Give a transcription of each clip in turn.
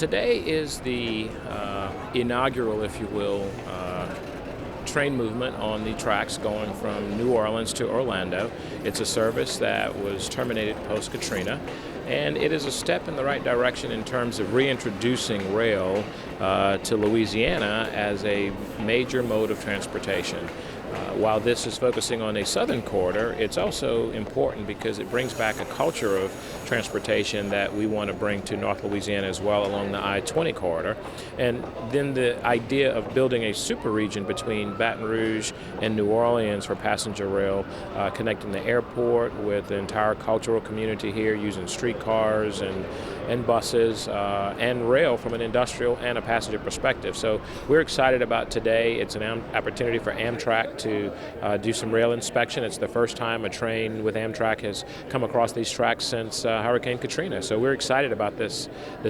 today is the inaugural, if you will, train movement on the tracks going from New Orleans to Orlando. It's a service that was terminated post-Katrina, and it is a step in the right direction in terms of reintroducing rail to Louisiana as a major mode of transportation. While this is focusing on a southern corridor, it's also important because it brings back a culture of transportation that we want to bring to North Louisiana as well along the I-20 corridor. And then the idea of building a super region between Baton Rouge and New Orleans for passenger rail, connecting the airport with the entire cultural community here using streetcars and buses and rail from an industrial and a passenger perspective. So we're excited about today. It's an opportunity for Amtrak to do some rail inspection. It's the first time a train with Amtrak has come across these tracks since Hurricane Katrina. So we're excited about this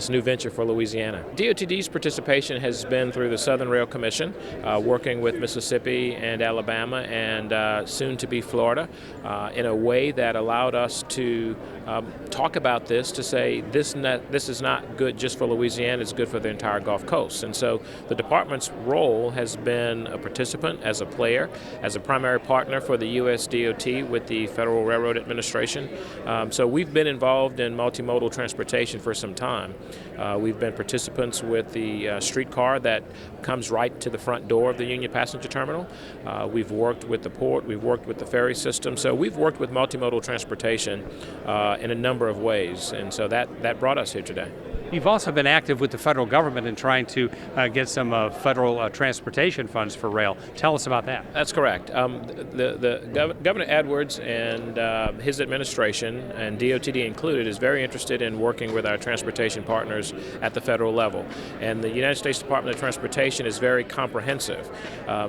new venture for Louisiana. DOTD's participation has been through the Southern Rail Commission, working with Mississippi and Alabama and soon to be Florida in a way that allowed us to talk about this, to say this is not good just for Louisiana, it's good for the entire Gulf Coast. And so the department's role has been a participant, as a player, as a primary partner for the U.S. DOT with the Federal Railroad Administration. So we've been involved in multimodal transportation for some time. We've been participants with the streetcar that comes right to the front door of the Union Passenger Terminal. We've worked with the port, we've worked with the ferry system, so we've worked with multimodal transportation in a number of ways, and so that brought us here today. You've also been active with the federal government in trying to get some federal transportation funds for rail. Tell us about that. That's correct. Governor Edwards and his administration, and DOTD included, is very interested in working with our transportation partners at the federal level. And the United States Department of Transportation is very comprehensive.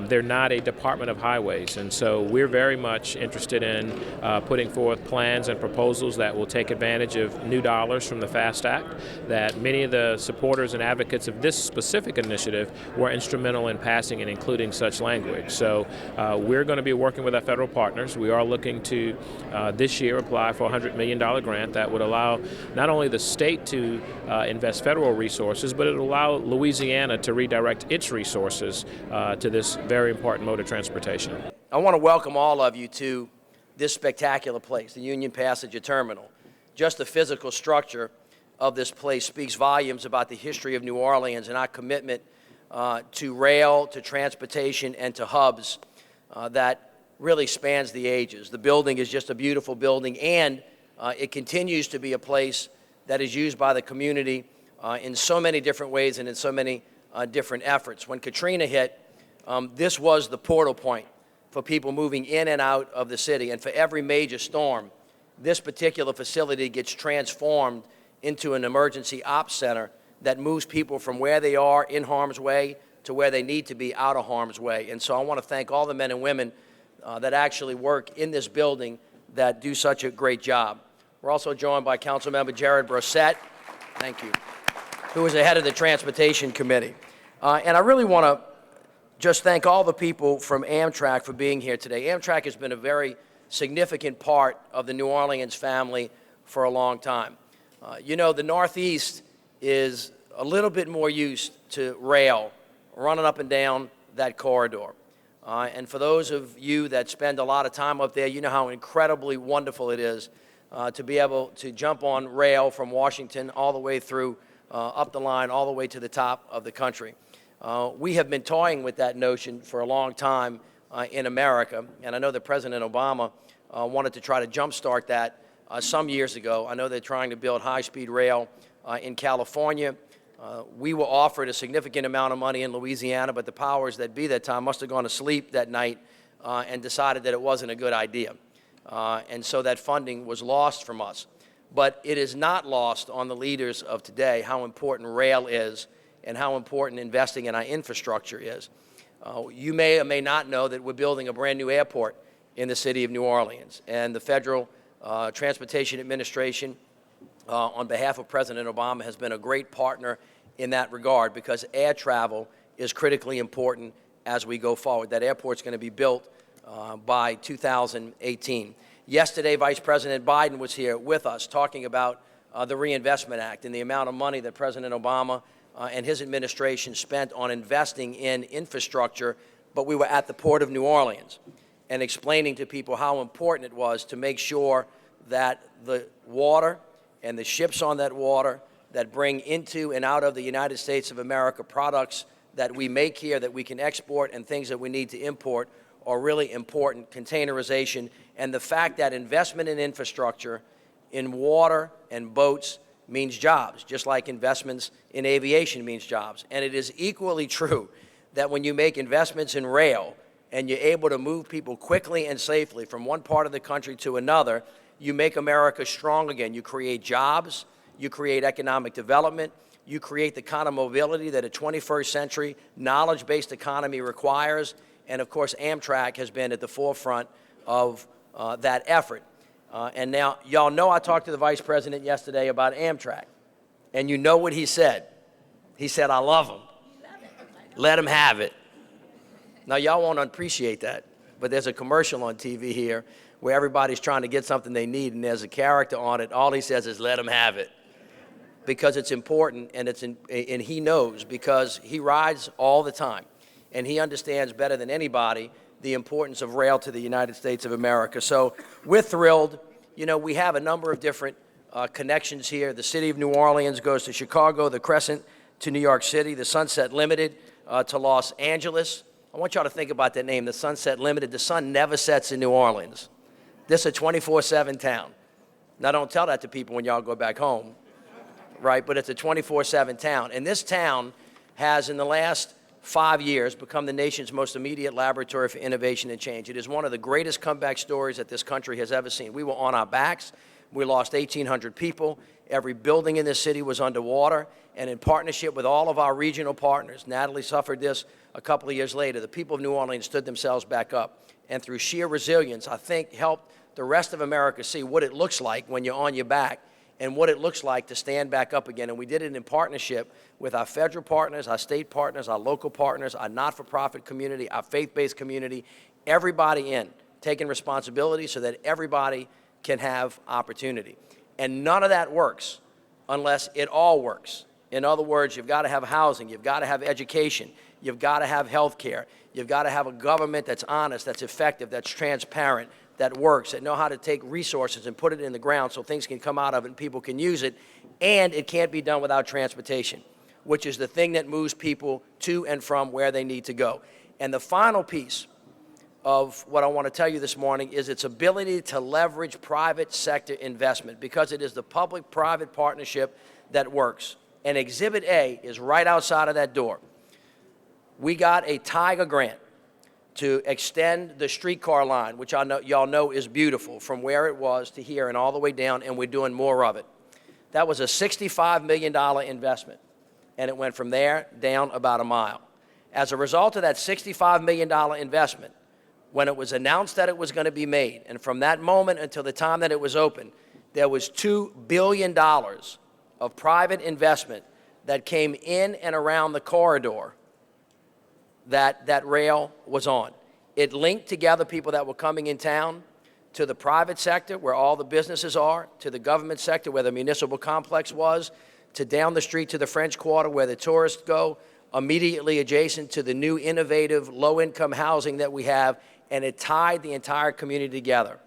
They're not a Department of Highways, and so we're very much interested in putting forth plans and proposals that will take advantage of new dollars from the FAST Act, that many of the supporters and advocates of this specific initiative were instrumental in passing and including such language. So we're going to be working with our federal partners. We are looking to this year apply for a $100 million grant that would allow not only the state to invest federal resources, but it will allow Louisiana to redirect its resources to this very important mode of transportation. I want to welcome all of you to this spectacular place, the Union Passenger Terminal. Just the physical structure of this place speaks volumes about the history of New Orleans and our commitment to rail, to transportation, and to hubs that really spans the ages. The building is just a beautiful building, and it continues to be a place that is used by the community in so many different ways and in so many different efforts. When Katrina hit, this was the portal point for people moving in and out of the city, and for every major storm, this particular facility gets transformed into an emergency ops center that moves people from where they are in harm's way to where they need to be out of harm's way. And so I want to thank all the men and women that actually work in this building that do such a great job. We're also joined by Councilmember Jared Brissett, thank you, who is the head of the Transportation Committee. And I really want to just thank all the people from Amtrak for being here today. Amtrak has been a very significant part of the New Orleans family for a long time. You know, the Northeast is a little bit more used to rail running up and down that corridor. And for those of you that spend a lot of time up there, you know how incredibly wonderful it is to be able to jump on rail from Washington all the way through, up the line, all the way to the top of the country. We have been toying with that notion for a long time in America, and I know that President Obama wanted to try to jumpstart that some years ago. I know they're trying to build high-speed rail in California. We were offered a significant amount of money in Louisiana, but the powers that be that time must have gone to sleep that night and decided that it wasn't a good idea. And so that funding was lost from us. But it is not lost on the leaders of today how important rail is and how important investing in our infrastructure is. You may or may not know that we're building a brand new airport in the city of New Orleans, and the Federal Transportation Administration, on behalf of President Obama, has been a great partner in that regard because air travel is critically important as we go forward. That airport's going to be built by 2018. Yesterday, Vice President Biden was here with us talking about the Reinvestment Act and the amount of money that President Obama and his administration spent on investing in infrastructure, but we were at the Port of New Orleans and explaining to people how important it was to make sure that the water and the ships on that water that bring into and out of the United States of America products that we make here that we can export and things that we need to import are really important, containerization, and the fact that investment in infrastructure, in water and boats means jobs, just like investments in aviation means jobs. And it is equally true that when you make investments in rail and you're able to move people quickly and safely from one part of the country to another, you make America strong again. You create jobs, you create economic development, you create the kind of mobility that a 21st century knowledge-based economy requires, and of course Amtrak has been at the forefront of that effort. And now, y'all know I talked to the Vice President yesterday about Amtrak, and you know what he said. He said, I love them. Let them have it. Now, y'all won't appreciate that, but there's a commercial on TV here where everybody's trying to get something they need, and there's a character on it. All he says is, let them have it, because it's important, and and he knows because he rides all the time, and he understands better than anybody the importance of rail to the United States of America. So we're thrilled. You know, we have a number of different connections here. The city of New Orleans goes to Chicago, the Crescent to New York City, the Sunset Limited to Los Angeles. I want y'all to think about that name, the Sunset Limited. The sun never sets in New Orleans. This is a 24/7 town. Now, don't tell that to people when y'all go back home, right? But it's a 24/7 town. And this town has, in the last 5 years, become the nation's most immediate laboratory for innovation and change. It is one of the greatest comeback stories that this country has ever seen. We were on our backs. We lost 1,800 people. Every building in this city was underwater. And in partnership with all of our regional partners, Natalie suffered this a couple of years later, the people of New Orleans stood themselves back up. And through sheer resilience, I think, helped the rest of America see what it looks like when you're on your back and what it looks like to stand back up again. And we did it in partnership with our federal partners, our state partners, our local partners, our not-for-profit community, our faith-based community, everybody in, taking responsibility so that everybody can have opportunity. And none of that works unless it all works. In other words, you've got to have housing, you've got to have education, you've got to have health care, you've got to have a government that's honest, that's effective, that's transparent, that works, that know how to take resources and put it in the ground so things can come out of it and people can use it, and it can't be done without transportation, which is the thing that moves people to and from where they need to go. And the final piece of what I want to tell you this morning is its ability to leverage private sector investment, because it is the public-private partnership that works. And Exhibit A is right outside of that door. We got a Tiger grant to extend the streetcar line, which y'all know is beautiful, from where it was to here and all the way down, and we're doing more of it. That was a $65 million investment, and it went from there down about a mile. As a result of that $65 million investment, when it was announced that it was going to be made, and from that moment until the time that it was open, there was $2 billion of private investment that came in and around the corridor that rail was on. It linked together people that were coming in town to the private sector, where all the businesses are, to the government sector, where the municipal complex was, to down the street to the French Quarter, where the tourists go, immediately adjacent to the new innovative low-income housing that we have, and it tied the entire community together.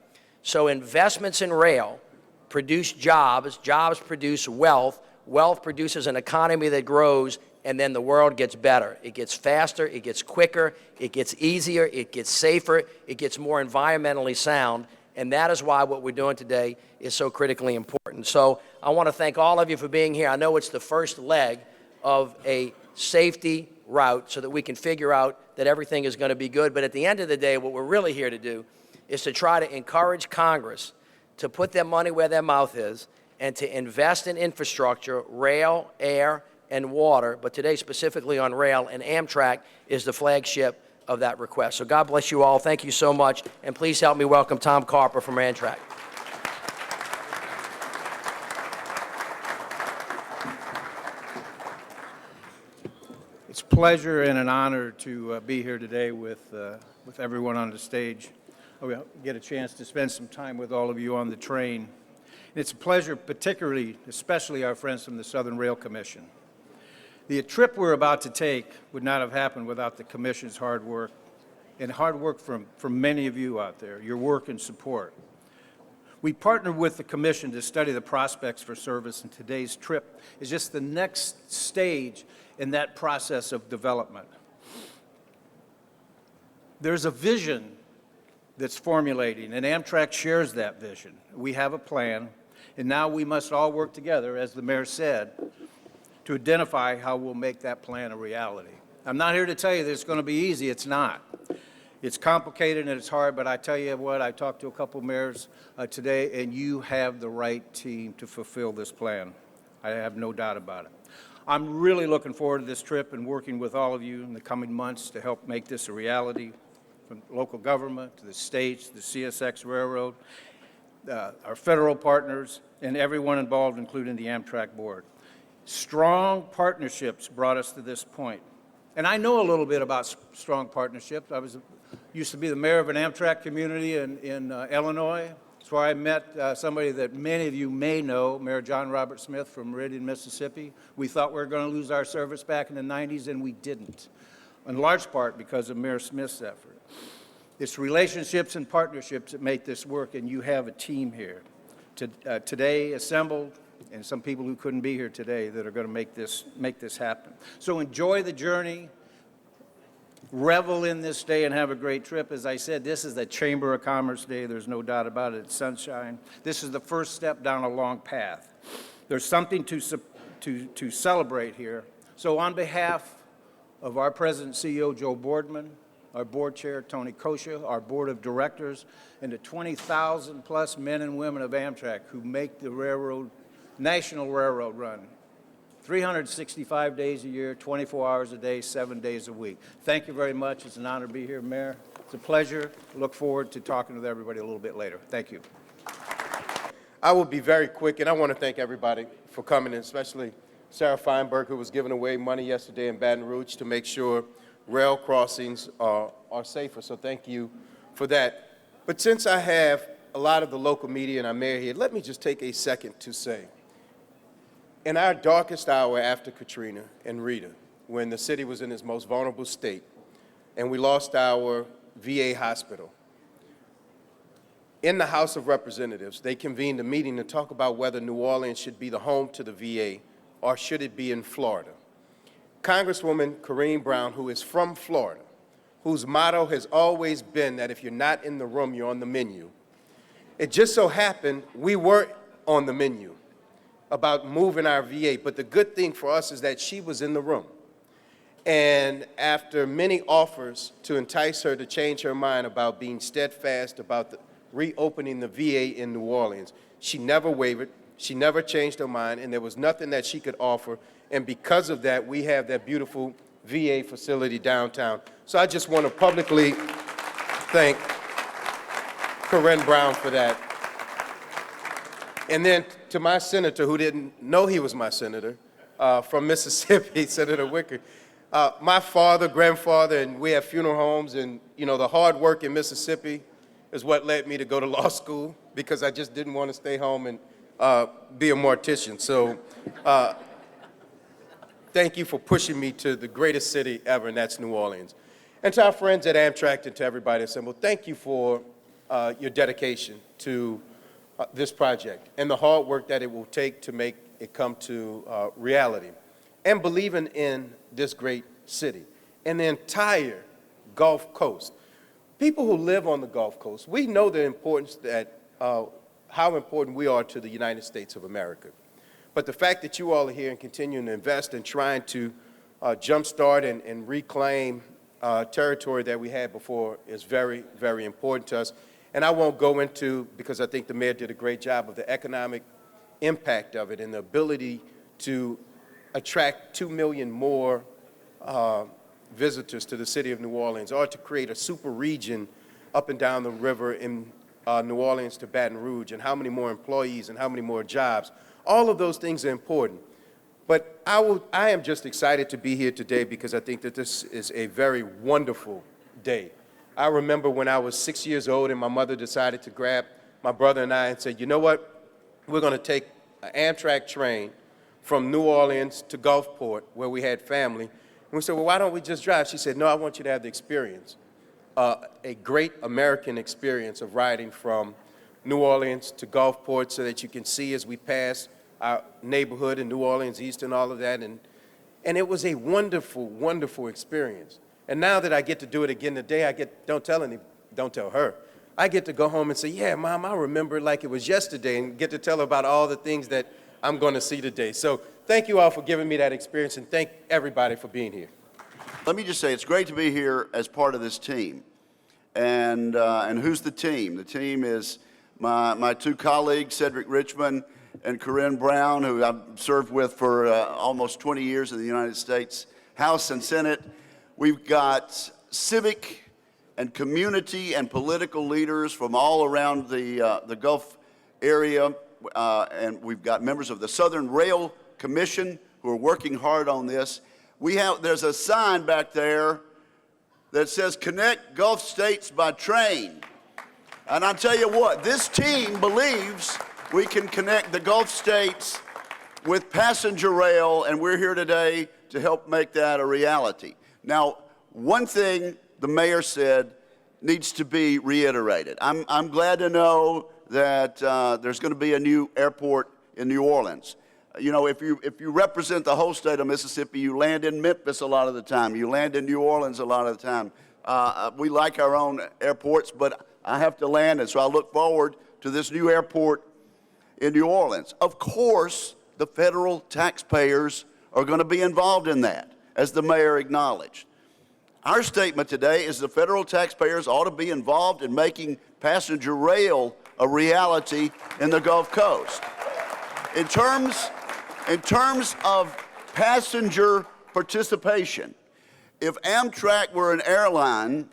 So investments in rail produce jobs, jobs produce wealth, wealth produces an economy that grows, and then the world gets better. It gets faster, it gets quicker, it gets easier, it gets safer, it gets more environmentally sound, and that is why what we're doing today is so critically important. So I want to thank all of you for being here. I know it's the first leg of a safety route so that we can figure out that everything is going to be good, but at the end of the day, what we're really here to do is to try to encourage Congress to put their money where their mouth is and to invest in infrastructure, rail, air, and water, but today specifically on rail, and Amtrak is the flagship of that request. So God bless you all. Thank you so much, and please help me welcome Tom Carper from Amtrak. It's a pleasure and an honor to be here today with everyone on the stage. We'll get a chance to spend some time with all of you on the train. And it's a pleasure, especially our friends from the Southern Rail Commission. The trip we're about to take would not have happened without the Commission's hard work, and hard work from many of you out there, your work and support. We partnered with the Commission to study the prospects for service, and today's trip is just the next stage in that process of development. There's a vision that's formulating, and Amtrak shares that vision. We have a plan, and now we must all work together, as the mayor said, to identify how we'll make that plan a reality. I'm not here to tell you that it's going to be easy. It's not. It's complicated and it's hard, but I tell you what, I talked to a couple mayors today, and you have the right team to fulfill this plan. I have no doubt about it. I'm really looking forward to this trip and working with all of you in the coming months to help make this a reality, from local government to the states, the CSX Railroad, our federal partners, and everyone involved, including the Amtrak board. Strong partnerships brought us to this point. And I know a little bit about strong partnerships. I used to be the mayor of an Amtrak community in Illinois. That's where I met somebody that many of you may know, Mayor John Robert Smith from Meridian, Mississippi. We thought we were going to lose our service back in the 90s, and we didn't, in large part because of Mayor Smith's effort. It's relationships and partnerships that make this work, and you have a team here today assembled, and some people who couldn't be here today that are going to make this happen. So enjoy the journey, revel in this day, and have a great trip. As I said, this is the Chamber of Commerce Day. There's no doubt about it. It's sunshine. This is the first step down a long path. There's something to celebrate here. So on behalf of our President and CEO, Joe Boardman, our board chair, Tony Kosha, our board of directors, and the 20,000 plus men and women of Amtrak who make the railroad, National Railroad run 365 days a year, 24 hours a day, 7 days a week. Thank you very much. It's an honor to be here, Mayor. It's a pleasure. Look forward to talking with everybody a little bit later. Thank you. I will be very quick, and I want to thank everybody for coming, and especially Sarah Feinberg, who was giving away money yesterday in Baton Rouge to make sure rail crossings are safer. So thank you for that. But since I have a lot of the local media and our mayor here, let me just take a second to say, in our darkest hour after Katrina and Rita, when the city was in its most vulnerable state, and we lost our VA hospital, in the House of Representatives, they convened a meeting to talk about whether New Orleans should be the home to the VA or should it be in Florida. Congresswoman Kareem Brown, who is from Florida, whose motto has always been that if you're not in the room, you're on the menu. It just so happened we were on the menu about moving our VA, but the good thing for us is that she was in the room. And after many offers to entice her to change her mind about being steadfast about reopening the VA in New Orleans, she never wavered, she never changed her mind, and there was nothing that she could offer. And because of that, we have that beautiful VA facility downtown. So I just want to publicly thank Corinne Brown for that. And then to my senator, who didn't know he was my senator, from Mississippi, Senator Wicker, my father, grandfather, and we have funeral homes, and the hard work in Mississippi is what led me to go to law school, because I just didn't want to stay home and be a mortician. So thank you for pushing me to the greatest city ever, and that's New Orleans. And to our friends at Amtrak and to everybody assembled, thank you for your dedication to this project and the hard work that it will take to make it come to reality, and believing in this great city and the entire Gulf Coast. People who live on the Gulf Coast, we know the importance that, how important we are to the United States of America. But the fact that you all are here and continuing to invest and trying to jumpstart and reclaim territory that we had before is very, very important to us. And I won't go into, because I think the mayor did a great job, of the economic impact of it and the ability to attract 2 million more visitors to the city of New Orleans, or to create a super region up and down the river in New Orleans to Baton Rouge, and how many more employees and how many more jobs. All of those things are important. But I am just excited to be here today because I think that this is a very wonderful day. I remember when I was 6 years old and my mother decided to grab my brother and I and said, you know what, we're going to take an Amtrak train from New Orleans to Gulfport, where we had family. And we said, well, why don't we just drive? She said, no, I want you to have the experience, a great American experience of riding from New Orleans to Gulfport so that you can see as we pass our neighborhood in New Orleans East and all of that. And it was a wonderful, wonderful experience. And now that I get to do it again today, don't tell her. I get to go home and say, yeah, Mom, I remember it like it was yesterday, and get to tell her about all the things that I'm going to see today. So thank you all for giving me that experience, and thank everybody for being here. Let me just say, it's great to be here as part of this team. And who's the team? The team is my two colleagues, Cedric Richmond and Corinne Brown, who I've served with for almost 20 years in the United States House and Senate. We've got civic and community and political leaders from all around the Gulf area, and we've got members of the Southern Rail Commission who are working hard on this. There's a sign back there that says, "Connect Gulf States by Train." And I'll tell you what, this team believes we can connect the Gulf States with passenger rail, and we're here today to help make that a reality. Now, one thing the mayor said needs to be reiterated. I'm glad to know that there's going to be a new airport in New Orleans. You know, if you represent the whole state of Mississippi, you land in Memphis a lot of the time. You land in New Orleans a lot of the time. We like our own airports, but I have to land, and so I look forward to this new airport in New Orleans. Of course, the federal taxpayers are going to be involved in that, as the mayor acknowledged. Our statement today is the federal taxpayers ought to be involved in making passenger rail a reality in the Gulf Coast. In terms of passenger participation, if Amtrak were an airline,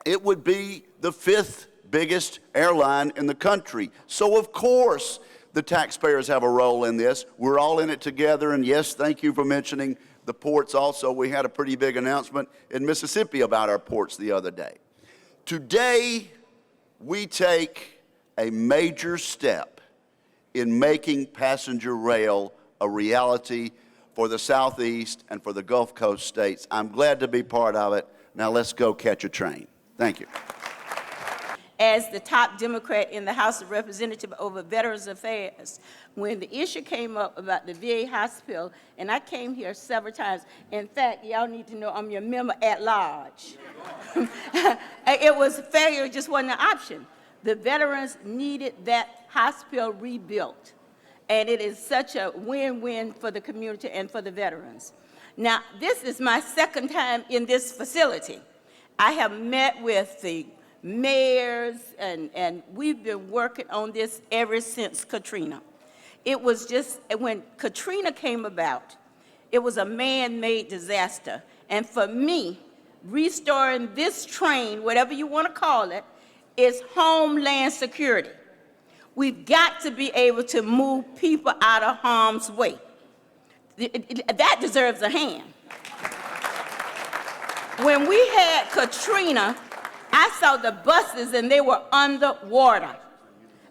it would be the 5th biggest airline in the country. So of course, the taxpayers have a role in this. We're all in it together, and yes, thank you for mentioning the ports also. We had a pretty big announcement in Mississippi about our ports the other day. Today, we take a major step in making passenger rail a reality for the Southeast and for the Gulf Coast states. I'm glad to be part of it. Now let's go catch a train. Thank you. As the top Democrat in the House of Representatives over Veterans Affairs, when the issue came up about the VA hospital, and I came here several times. In fact, y'all need to know I'm your member at large. It was failure, just wasn't an option. The veterans needed that hospital rebuilt, and it is such a win-win for the community and for the veterans. Now, this is my second time in this facility. I have met with the mayors, and we've been working on this ever since Katrina. It was just, when Katrina came about, it was a man-made disaster. And for me, restoring this train, whatever you want to call it, is homeland security. We've got to be able to move people out of harm's way. That deserves a hand. When we had Katrina, I saw the buses and they were underwater.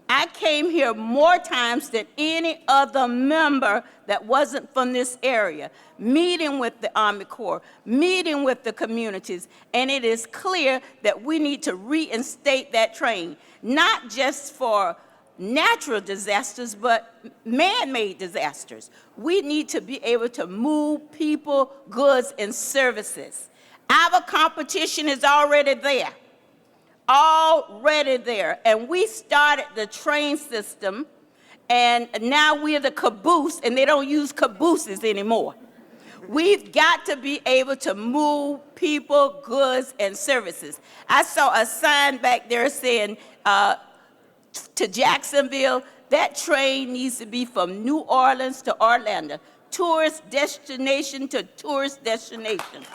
I came here more times than any other member that wasn't from this area, meeting with the Army Corps, meeting with the communities, and it is clear that we need to reinstate that train, not just for natural disasters, but man-made disasters. We need to be able to move people, goods, and services. Our competition is already there. And we started the train system, and now we're the caboose, and they don't use cabooses anymore. We've got to be able to move people, goods, and services. I saw a sign back there saying to Jacksonville, that train needs to be from New Orleans to Orlando, tourist destination to tourist destination.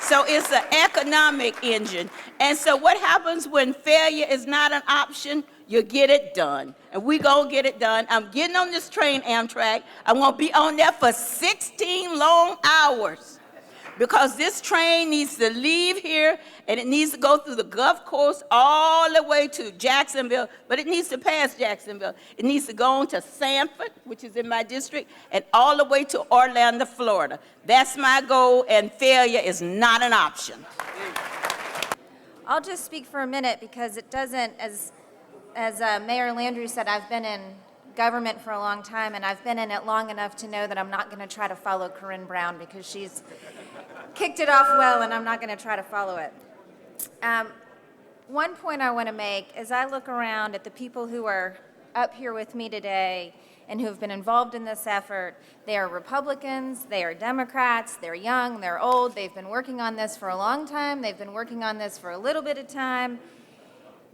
So it's an economic engine. And so what happens when failure is not an option? You get it done. And we're going to get it done. I'm getting on this train, Amtrak. I'm going to be on there for 16 long hours because this train needs to leave here and it needs to go through the Gulf Coast all the way to Jacksonville, but it needs to pass Jacksonville. It needs to go on to Sanford, which is in my district, and all the way to Orlando, Florida. That's my goal, and failure is not an option. I'll just speak for a minute because it doesn't, as Mayor Landrieu said, I've been in government for a long time, and I've been in it long enough to know that I'm not going to try to follow Corinne Brown because she's kicked it off well, and I'm not going to try to follow it. One point I want to make as I look around at the people who are up here with me today and who have been involved in this effort, they are Republicans, they are Democrats, they're young, they're old, they've been working on this for a long time, they've been working on this for a little bit of time.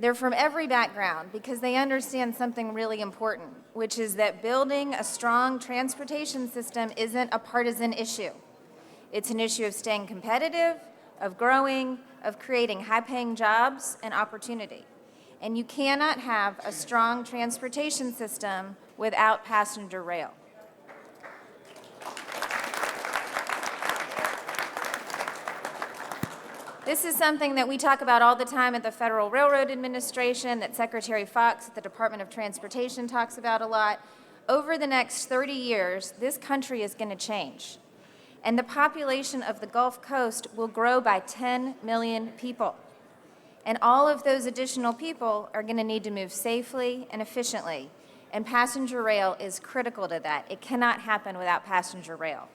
They're from every background because they understand something really important, which is that building a strong transportation system isn't a partisan issue. It's an issue of staying competitive, of growing, of creating high-paying jobs and opportunity. And you cannot have a strong transportation system without passenger rail. This is something that we talk about all the time at the Federal Railroad Administration, that Secretary Fox at the Department of Transportation talks about a lot. Over the next 30 years, this country is going to change. And the population of the Gulf Coast will grow by 10 million people. And all of those additional people are going to need to move safely and efficiently. And passenger rail is critical to that. It cannot happen without passenger rail.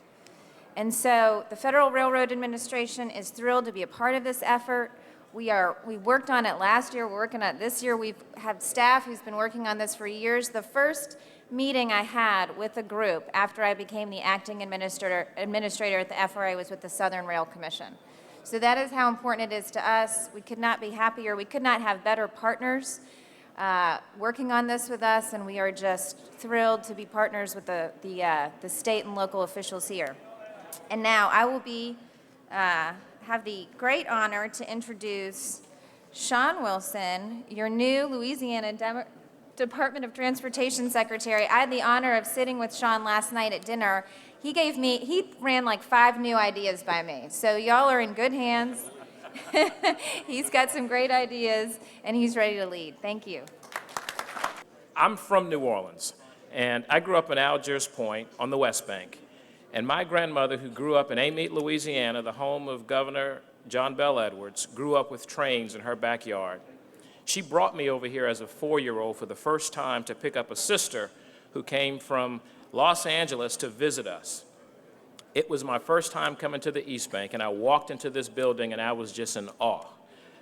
And so the Federal Railroad Administration is thrilled to be a part of this effort. We worked on it last year, we're working on it this year. We've had staff who's been working on this for years. The first meeting I had with a group after I became the acting administrator at the FRA was with the Southern Rail Commission. So that is how important it is to us. We could not be happier. We could not have better partners working on this with us, and we are just thrilled to be partners with the state and local officials here. And now I will have the great honor to introduce Sean Wilson, your new Louisiana Department of Transportation Secretary. I had the honor of sitting with Sean last night at dinner. He ran like 5 new ideas by me. So y'all are in good hands. He's got some great ideas, and he's ready to lead. Thank you. I'm from New Orleans, and I grew up in Algiers Point on the West Bank. And my grandmother, who grew up in Amite, Louisiana, the home of Governor John Bell Edwards, grew up with trains in her backyard. She brought me over here as a 4-year-old for the first time to pick up a sister who came from Los Angeles to visit us. It was my first time coming to the East Bank, and I walked into this building and I was just in awe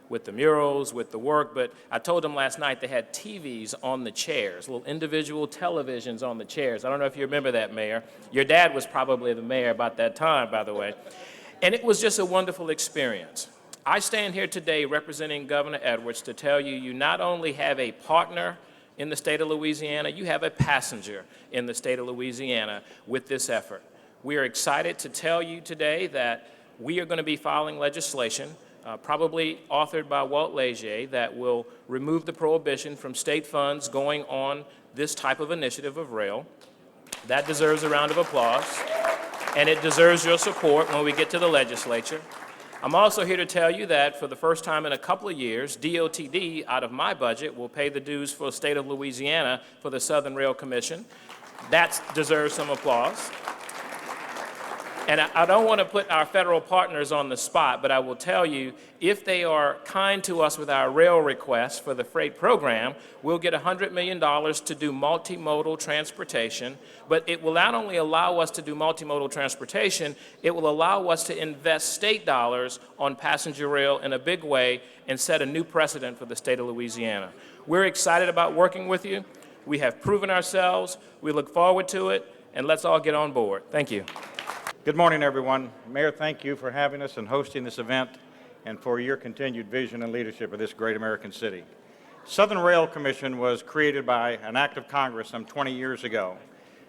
with the murals, with the work, but I told them last night they had TVs on the chairs, little individual televisions on the chairs. I don't know if you remember that, Mayor. Your dad was probably the mayor about that time, by the way. And it was just a wonderful experience. I stand here today representing Governor Edwards to tell you, you not only have a partner in the state of Louisiana, you have a passenger in the state of Louisiana with this effort. We are excited to tell you today that we are going to be filing legislation probably authored by Walt Leger, that will remove the prohibition from state funds going on this type of initiative of rail. That deserves a round of applause, and it deserves your support when we get to the legislature. I'm also here to tell you that for the first time in a couple of years, DOTD, out of my budget, will pay the dues for the state of Louisiana for the Southern Rail Commission. That deserves some applause. And I don't want to put our federal partners on the spot, but I will tell you, if they are kind to us with our rail requests for the freight program, we'll get $100 million to do multimodal transportation. But it will not only allow us to do multimodal transportation, it will allow us to invest state dollars on passenger rail in a big way and set a new precedent for the state of Louisiana. We're excited about working with you. We have proven ourselves. We look forward to it, and let's all get on board. Thank you. Good morning, everyone. Mayor, thank you for having us and hosting this event and for your continued vision and leadership of this great American city. Southern Rail Commission was created by an act of Congress some 20 years ago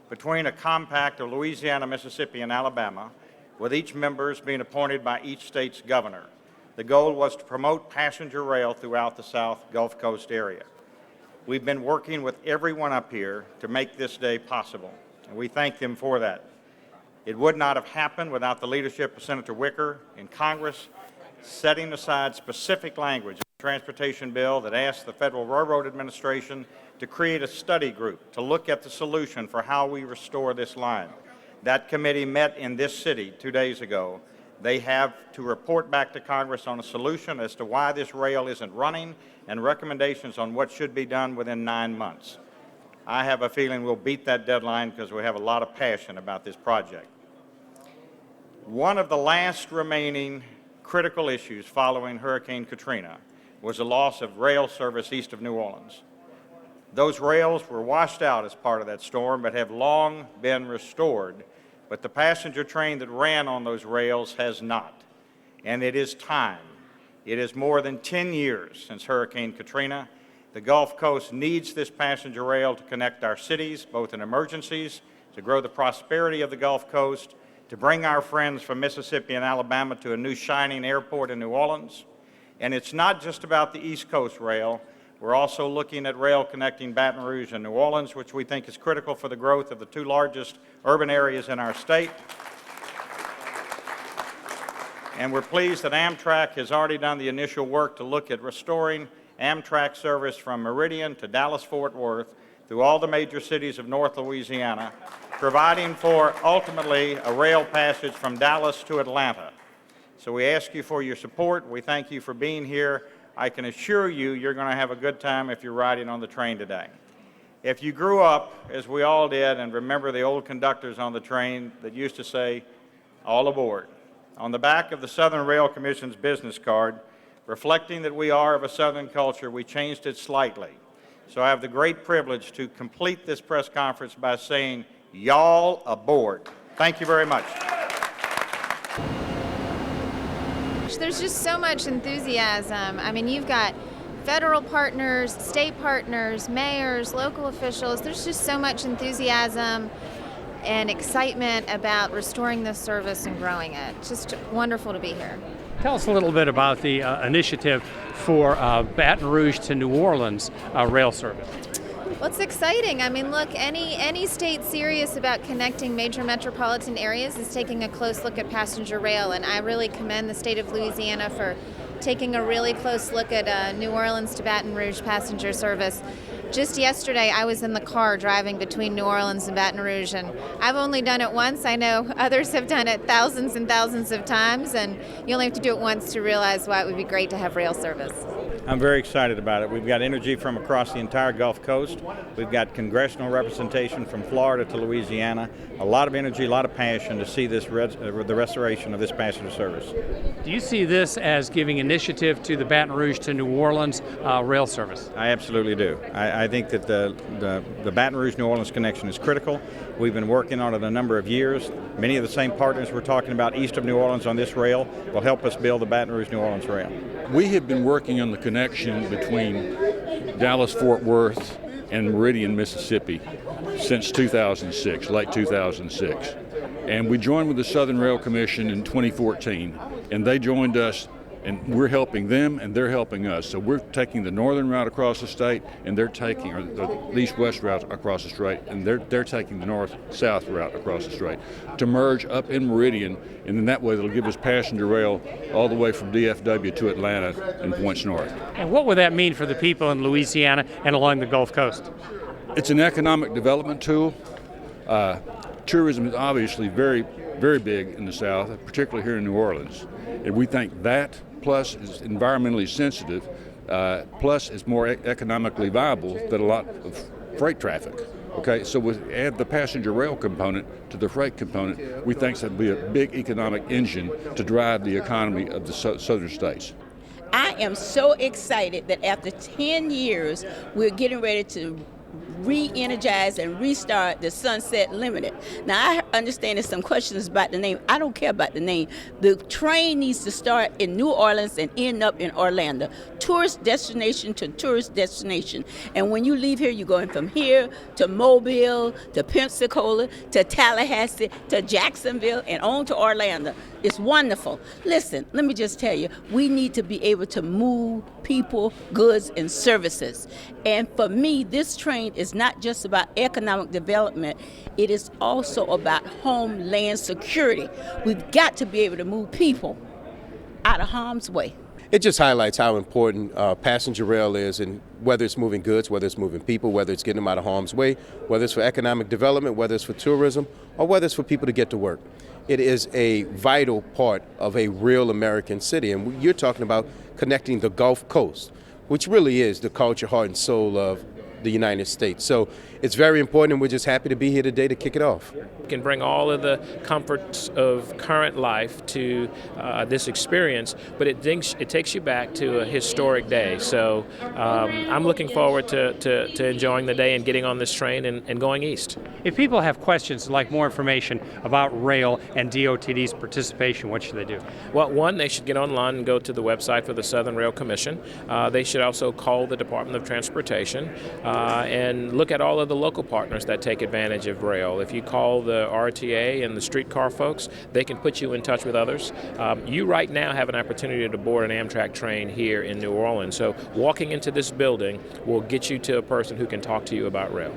between a compact of Louisiana, Mississippi, and Alabama, with each members being appointed by each state's governor. The goal was to promote passenger rail throughout the South Gulf Coast area. We've been working with everyone up here to make this day possible, and we thank them for that. It would not have happened without the leadership of Senator Wicker in Congress setting aside specific language in the transportation bill that asked the Federal Railroad Administration to create a study group to look at the solution for how we restore this line. That committee met in this city 2 days ago. They have to report back to Congress on a solution as to why this rail isn't running and recommendations on what should be done within 9 months. I have a feeling we'll beat that deadline because we have a lot of passion about this project. One of the last remaining critical issues following Hurricane Katrina was the loss of rail service east of New Orleans. Those rails were washed out as part of that storm but have long been restored, but the passenger train that ran on those rails has not. And it is time. It is more than 10 years since Hurricane Katrina. The Gulf Coast needs this passenger rail to connect our cities, both in emergencies, to grow the prosperity of the Gulf Coast, to bring our friends from Mississippi and Alabama to a new shining airport in New Orleans. And it's not just about the East Coast rail. We're also looking at rail connecting Baton Rouge and New Orleans, which we think is critical for the growth of the 2 largest urban areas in our state. And we're pleased that Amtrak has already done the initial work to look at restoring Amtrak service from Meridian to Dallas-Fort Worth through all the major cities of North Louisiana, providing for ultimately a rail passage from Dallas to Atlanta. So we ask you for your support. We thank you for being here. I can assure you you're going to have a good time if you're riding on the train today. If you grew up, as we all did, and remember the old conductors on the train that used to say, "All aboard," on the back of the Southern Rail Commission's business card, reflecting that we are of a Southern culture, we changed it slightly. So I have the great privilege to complete this press conference by saying, "Y'all aboard." Thank you very much. There's just so much enthusiasm. I mean, you've got federal partners, state partners, mayors, local officials. There's just so much enthusiasm and excitement about restoring this service and growing it. It's just wonderful to be here. Tell us a little bit about the initiative for Baton Rouge to New Orleans rail service. Well, it's exciting. I mean, look, any state serious about connecting major metropolitan areas is taking a close look at passenger rail, and I really commend the state of Louisiana for taking a really close look at New Orleans to Baton Rouge passenger service. Just yesterday, I was in the car driving between New Orleans and Baton Rouge, and I've only done it once. I know others have done it thousands and thousands of times, and you only have to do it once to realize why it would be great to have rail service. I'm very excited about it. We've got energy from across the entire Gulf Coast. We've got congressional representation from Florida to Louisiana. A lot of energy, a lot of passion to see this the restoration of this passenger service. Do you see this as giving initiative to the Baton Rouge to New Orleans rail service? I absolutely do. I think that the Baton Rouge-New Orleans connection is critical. We've been working on it a number of years. Many of the same partners we're talking about east of New Orleans on this rail will help us build the Baton Rouge-New Orleans rail. We have been working on the connection between Dallas-Fort Worth and Meridian, Mississippi since 2006, late 2006. And we joined with the Southern Rail Commission in 2014, and they joined us, and we're helping them and they're helping us. So we're taking the northern route across the state, and they're taking the east-west route across the state, and they're taking the north-south route across the strait to merge up in Meridian, and then that way they'll give us passenger rail all the way from DFW to Atlanta and points north. And what would that mean for the people in Louisiana and along the Gulf Coast? It's an economic development tool. Tourism is obviously very, very big in the South, particularly here in New Orleans. And we think that, plus is environmentally sensitive, plus is more economically viable than a lot of freight traffic. Okay, so we add the passenger rail component to the freight component, we think that'll be a big economic engine to drive the economy of the southern states. I am so excited that after 10 years, we're getting ready to re-energize and restart the Sunset Limited. Now, I understand there's some questions about the name. I don't care about the name. The train needs to start in New Orleans and end up in Orlando. Tourist destination to tourist destination. And when you leave here, you're going from here to Mobile, to Pensacola, to Tallahassee, to Jacksonville, and on to Orlando. It's wonderful. Listen, let me just tell you, we need to be able to move people, goods, and services. And for me, this train is is not just about economic development, it is also about homeland security. We've got to be able to move people out of harm's way. It just highlights how important passenger rail is, and whether it's moving goods, whether it's moving people, whether it's getting them out of harm's way, whether it's for economic development, whether it's for tourism, or whether it's for people to get to work. It is a vital part of a real American city, and you're talking about connecting the Gulf Coast, which really is the culture, heart, and soul of the United States. So it's very important, and we're just happy to be here today to kick it off. You can bring all of the comforts of current life to this experience, but it takes you back to a historic day. So I'm looking forward to enjoying the day and getting on this train and going east. If people have questions and like more information about rail and DOTD's participation, what should they do? Well, one, they should get online and go to the website for the Southern Rail Commission. They should also call the Department of Transportation and look at all of the local partners that take advantage of rail. If you call the RTA and the streetcar folks, they can put you in touch with others. You right now have an opportunity to board an Amtrak train here in New Orleans. So walking into this building will get you to a person who can talk to you about rail.